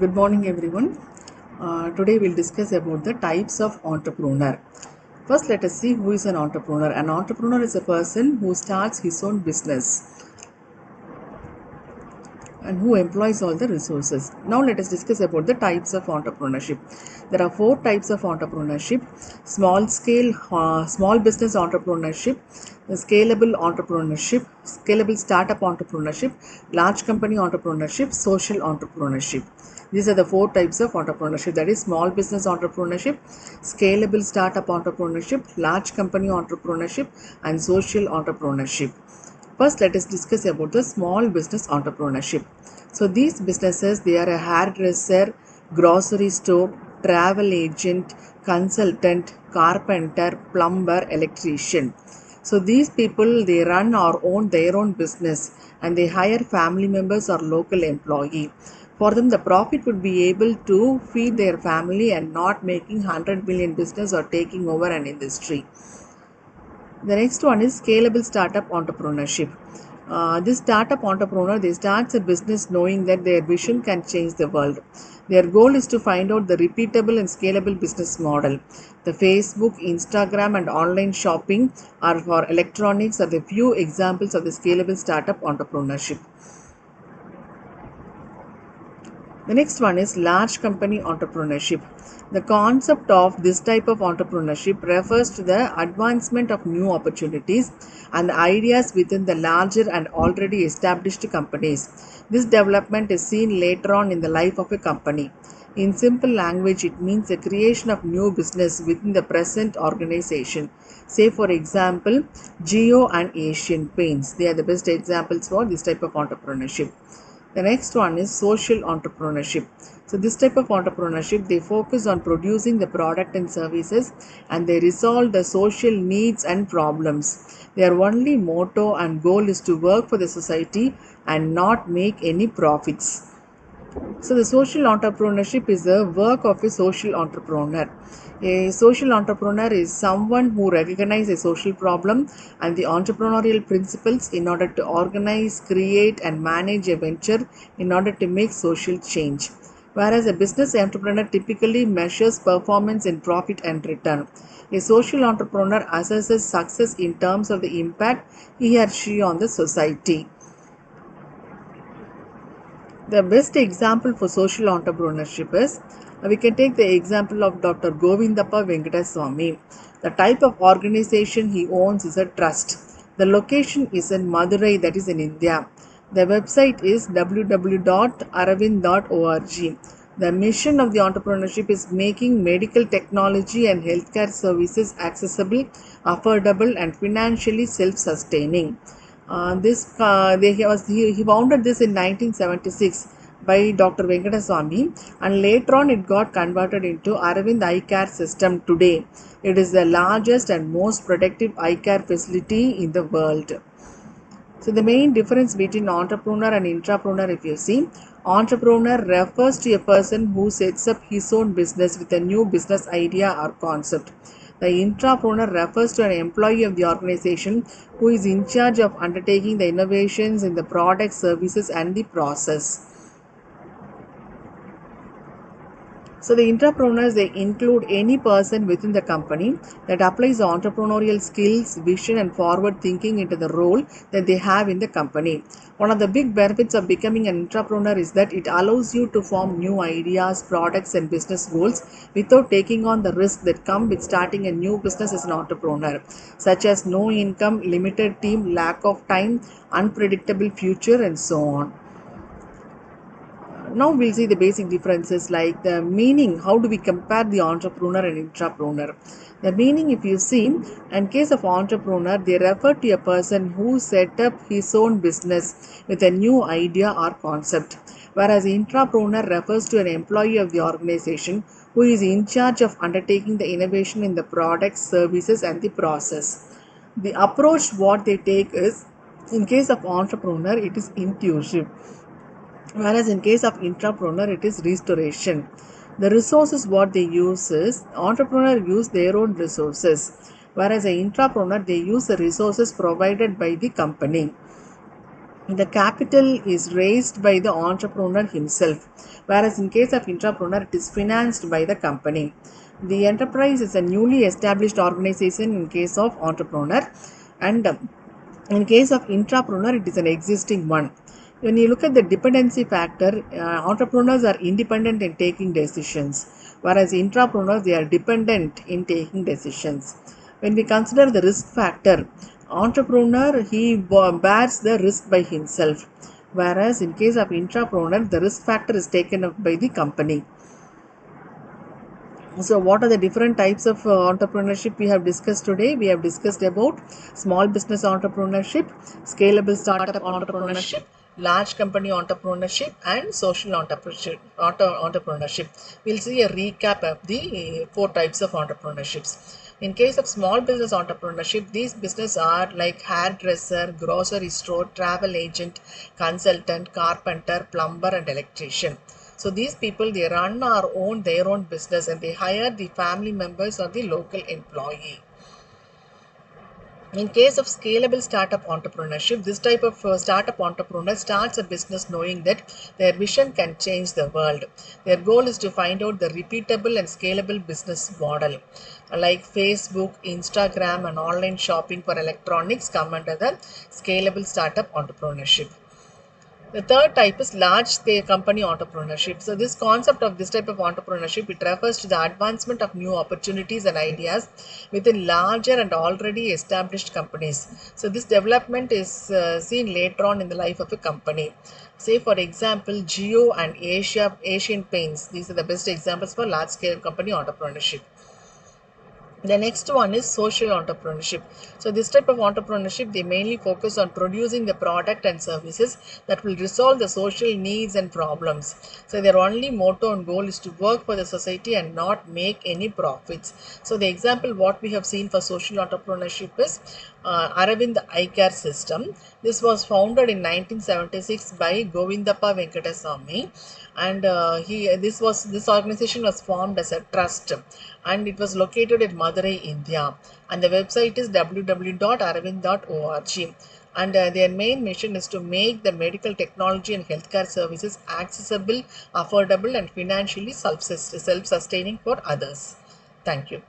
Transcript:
Good morning, everyone. Today we'll discuss about the types of entrepreneur. First, let us see who is an entrepreneur. An entrepreneur is a person who starts his own business and who employs all the resources. Now, let us discuss about the types of entrepreneurship. There are four types of entrepreneurship: small business entrepreneurship, the scalable entrepreneurship, scalable startup entrepreneurship, large company entrepreneurship, social entrepreneurship. These are the four types of entrepreneurship, that is small business entrepreneurship, scalable startup entrepreneurship, large company entrepreneurship, and social entrepreneurship. First, let us discuss about the small business entrepreneurship. So these businesses, they are a hairdresser, grocery store, travel agent, consultant, carpenter, plumber, electrician. So these people, they run or own their own business and they hire family members or local employee. For them, the profit would be able to feed their family and not making 100 million business or taking over an industry. The next one is scalable startup entrepreneurship. This startup entrepreneur, they starts a business knowing that their vision can change the world. Their goal is to find out the repeatable and scalable business model. The Facebook, Instagram, and online shopping are for electronics are the few examples of the scalable startup entrepreneurship. The next one is large company entrepreneurship. The concept of this type of entrepreneurship refers to the advancement of new opportunities and ideas within the larger and already established companies. This development is seen later on in the life of a company. In simple language, it means the creation of new business within the present organization. Say, for example, Geo and Asian Paints. They are the best examples for this type of entrepreneurship. The next one is social entrepreneurship. So this type of entrepreneurship, they focus on producing the product and services and they resolve the social needs and problems. Their only motto and goal is to work for the society and not make any profits. So the social entrepreneurship is the work of a social entrepreneur. A social entrepreneur is someone who recognizes a social problem and the entrepreneurial principles in order to organize, create, and manage a venture in order to make social change. Whereas a business entrepreneur typically measures performance in profit and return. A social entrepreneur assesses success in terms of the impact he or she on the society. The best example for social entrepreneurship is we can take the example of Dr. Govindappa Venkataswamy. The type of organization he owns is a trust. The location is in Madurai, that is in India. The website is www.aravind.org. The mission of the entrepreneurship is making medical technology and healthcare services accessible, affordable, and financially self-sustaining. He founded this in 1976 by Dr. Venkataswamy, and later on it got converted into Aravind Eye Care System today. It is the largest and most productive eye care facility in the world. So the main difference between entrepreneur and intrapreneur, if you see, entrepreneur refers to a person who sets up his own business with a new business idea or concept. The intrapreneur refers to an employee of the organization who is in charge of undertaking the innovations in the product, services, and the process. So the entrepreneurs, they include any person within the company that applies entrepreneurial skills, vision, and forward thinking into the role that they have in the company. One of the big benefits of becoming an entrepreneur is that it allows you to form new ideas, products, and business goals without taking on the risks that come with starting a new business as an entrepreneur, such as no income, limited team, lack of time, unpredictable future, and so on. Now we'll see the basic differences like the meaning. How do we compare the entrepreneur and intrapreneur? The meaning, if you see, in case of entrepreneur, they refer to a person who set up his own business with a new idea or concept, whereas intrapreneur refers to an employee of the organization who is in charge of undertaking the innovation in the products, services, and the process. The approach what they take is, in case of entrepreneur, it is intuitive, whereas in case of intrapreneur it is restoration. The resources what they use is, entrepreneur use their own resources, whereas an intrapreneur they use the resources provided by the company. The capital is raised by the entrepreneur himself, whereas in case of intrapreneur, it is financed by the company. The enterprise is a newly established organization in case of entrepreneur, and in case of intrapreneur, it is an existing one. When you look at the dependency factor, entrepreneurs are independent in taking decisions, whereas intrapreneurs, they are dependent in taking decisions. When we consider the risk factor, entrepreneur, he bears the risk by himself, whereas in case of intrapreneur, the risk factor is taken up by the company. So what are the different types of entrepreneurship we have discussed today? We have discussed about small business entrepreneurship, scalable startup entrepreneurship, large company entrepreneurship, and social entrepreneurship. We'll see a recap of the four types of entrepreneurships. In case of small business entrepreneurship, these businesses are like hairdresser, grocery store, travel agent, consultant, carpenter, plumber, and electrician. So these people, they run or own their own business and they hire the family members or the local employee. In case of scalable startup entrepreneurship, this type of startup entrepreneur starts a business knowing that their vision can change the world. Their goal is to find out the repeatable and scalable business model. Like Facebook, Instagram, and online shopping for electronics come under the scalable startup entrepreneurship. The third type is large scale company entrepreneurship. So this concept of this type of entrepreneurship, it refers to the advancement of new opportunities and ideas within larger and already established companies. So this development is seen later on in the life of a company. Say for example, Geo and Asian Paints. These are the best examples for large scale company entrepreneurship. The next one is social entrepreneurship. So this type of entrepreneurship, they mainly focus on producing the product and services that will resolve the social needs and problems. So their only motto and goal is to work for the society and not make any profits. So the example what we have seen for social entrepreneurship is Aravind Eye Care System. This was founded in 1976 by Govindappa Venkateswamy, and this organization was formed as a trust, and it was located in Madurai, India. And the website is www.aravind.org. And their main mission is to make the medical technology and healthcare services accessible, affordable, and financially self-sustaining for others. Thank you.